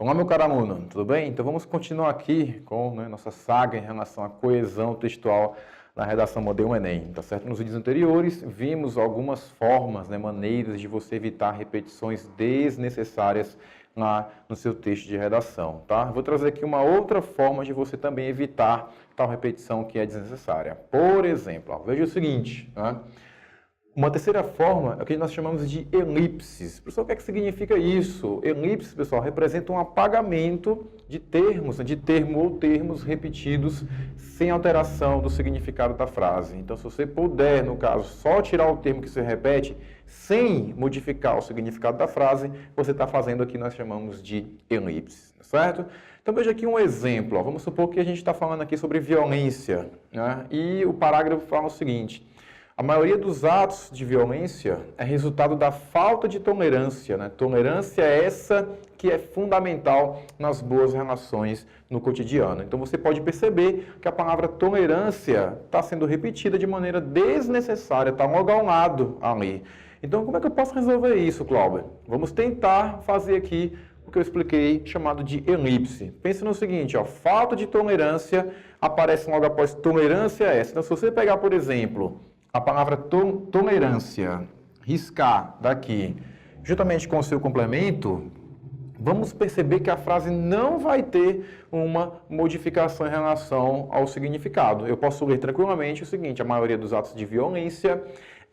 Olá, meu caro aluno, tudo bem? Então vamos continuar aqui com nossa saga em relação à coesão textual na redação Modelo Enem, tá certo? Nos vídeos anteriores vimos algumas formas, maneiras de você evitar repetições desnecessárias lá no seu texto de redação, tá? Vou trazer aqui uma outra forma de você também evitar tal repetição que é desnecessária. Por exemplo, veja o seguinte, né? Uma terceira forma é o que nós chamamos de elipses. Pessoal, o que é que significa isso? Elipses, pessoal, representa um apagamento de termos, de termo ou termos repetidos sem alteração do significado da frase. Então, se você puder, no caso, só tirar o termo que se repete, sem modificar o significado da frase, você está fazendo o que nós chamamos de elipses, certo? Então, veja aqui um exemplo. Vamos supor que a gente está falando aqui sobre violência, né? E o parágrafo fala o seguinte: a maioria dos atos de violência é resultado da falta de tolerância, né? Tolerância é essa que é fundamental nas boas relações no cotidiano. Então, você pode perceber que a palavra tolerância está sendo repetida de maneira desnecessária, está logo ao lado ali. Então, como é que eu posso resolver isso, Cláudio? Vamos tentar fazer aqui o que eu expliquei, chamado de elipse. Pense no seguinte, falta de tolerância aparece logo após tolerância essa. Então, se você pegar, por exemplo, a palavra tolerância, riscar daqui, juntamente com o seu complemento, vamos perceber que a frase não vai ter uma modificação em relação ao significado. Eu posso ler tranquilamente o seguinte: a maioria dos atos de violência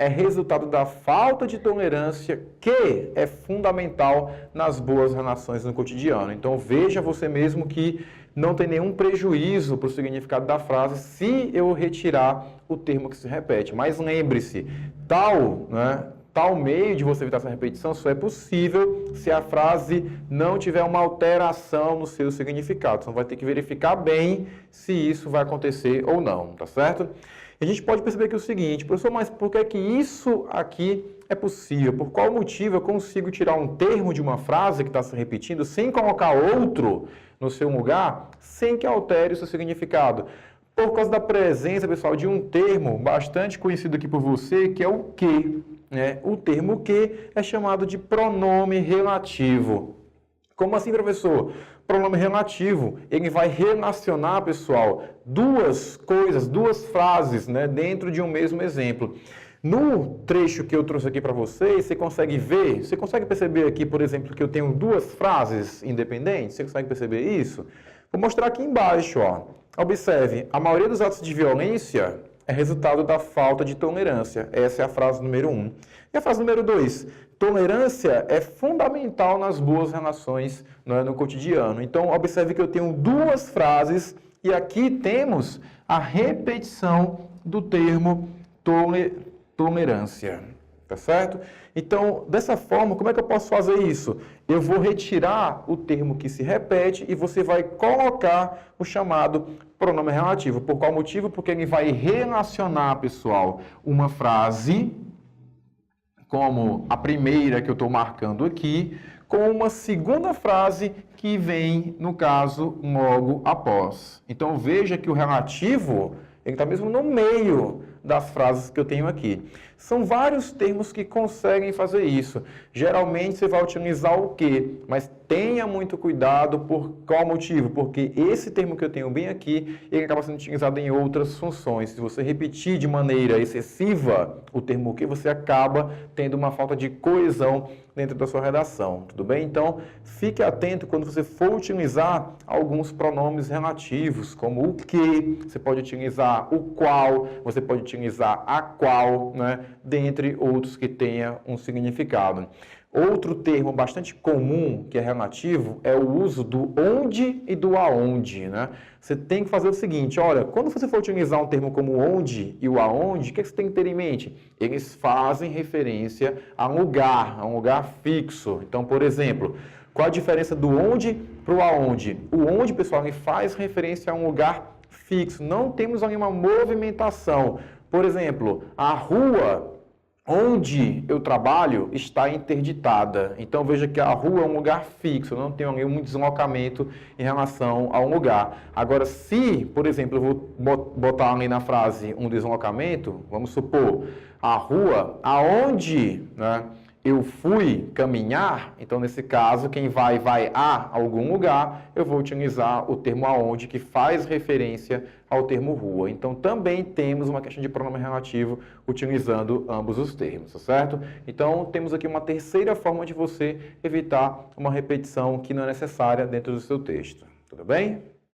é resultado da falta de tolerância que é fundamental nas boas relações no cotidiano. Então, veja você mesmo que não tem nenhum prejuízo para o significado da frase se eu retirar o termo que se repete. Mas lembre-se, tal meio de você evitar essa repetição só é possível se a frase não tiver uma alteração no seu significado. Então, vai ter que verificar bem se isso vai acontecer ou não, tá certo? E a gente pode perceber que é o seguinte: professor, mas por que é que isso aqui é possível? Por qual motivo eu consigo tirar um termo de uma frase que está se repetindo sem colocar outro no seu lugar, sem que altere o seu significado? Por causa da presença, pessoal, de um termo bastante conhecido aqui por você, que é o que, né? O termo que é chamado de pronome relativo. Como assim, professor? Pronome relativo, ele vai relacionar, pessoal, duas coisas, duas frases, né, dentro de um mesmo exemplo. No trecho que eu trouxe aqui para vocês, você consegue ver, você consegue perceber aqui, por exemplo, que eu tenho duas frases independentes? Você consegue perceber isso? Vou mostrar aqui embaixo, Observe, a maioria dos atos de violência é resultado da falta de tolerância. Essa é a frase número 1. E a frase número 2? Tolerância é fundamental nas boas relações no cotidiano. Então, observe que eu tenho duas frases e aqui temos a repetição do termo tolerância. Tá certo? Então, dessa forma, como é que eu posso fazer isso? Eu vou retirar o termo que se repete e você vai colocar o chamado pronome relativo. Por qual motivo? Porque ele vai relacionar, pessoal, uma frase, como a primeira que eu estou marcando aqui, com uma segunda frase que vem, no caso, logo após. Então, veja que o relativo, ele está mesmo no meio das frases que eu tenho aqui. São vários termos que conseguem fazer isso. Geralmente você vai utilizar o que, mas tenha muito cuidado. Por qual motivo? Porque esse termo que eu tenho bem aqui, ele acaba sendo utilizado em outras funções. Se você repetir de maneira excessiva o termo que, você acaba tendo uma falta de coesão dentro da sua redação, tudo bem? Então, fique atento quando você for utilizar alguns pronomes relativos, como o que, você pode utilizar o qual, você pode utilizar a qual, né? Dentre outros que tenha um significado. Outro termo bastante comum que é relativo é o uso do onde e do aonde, né? Você tem que fazer o seguinte: olha, quando você for utilizar um termo como onde e o aonde, o que você tem que ter em mente? Eles fazem referência a um lugar fixo. Então, por exemplo, qual a diferença do onde para o aonde? O onde, pessoal, ele faz referência a um lugar fixo. Não temos ali uma movimentação. Por exemplo, a rua onde eu trabalho está interditada. Então, veja que a rua é um lugar fixo, não tem nenhum deslocamento em relação a um lugar. Agora, se, por exemplo, eu vou botar ali na frase um deslocamento, vamos supor, a rua aonde, né, eu fui caminhar, então nesse caso, quem vai a algum lugar, eu vou utilizar o termo aonde, que faz referência ao termo rua. Então também temos uma questão de pronome relativo utilizando ambos os termos, tá certo? Então temos aqui uma terceira forma de você evitar uma repetição que não é necessária dentro do seu texto. Tudo bem?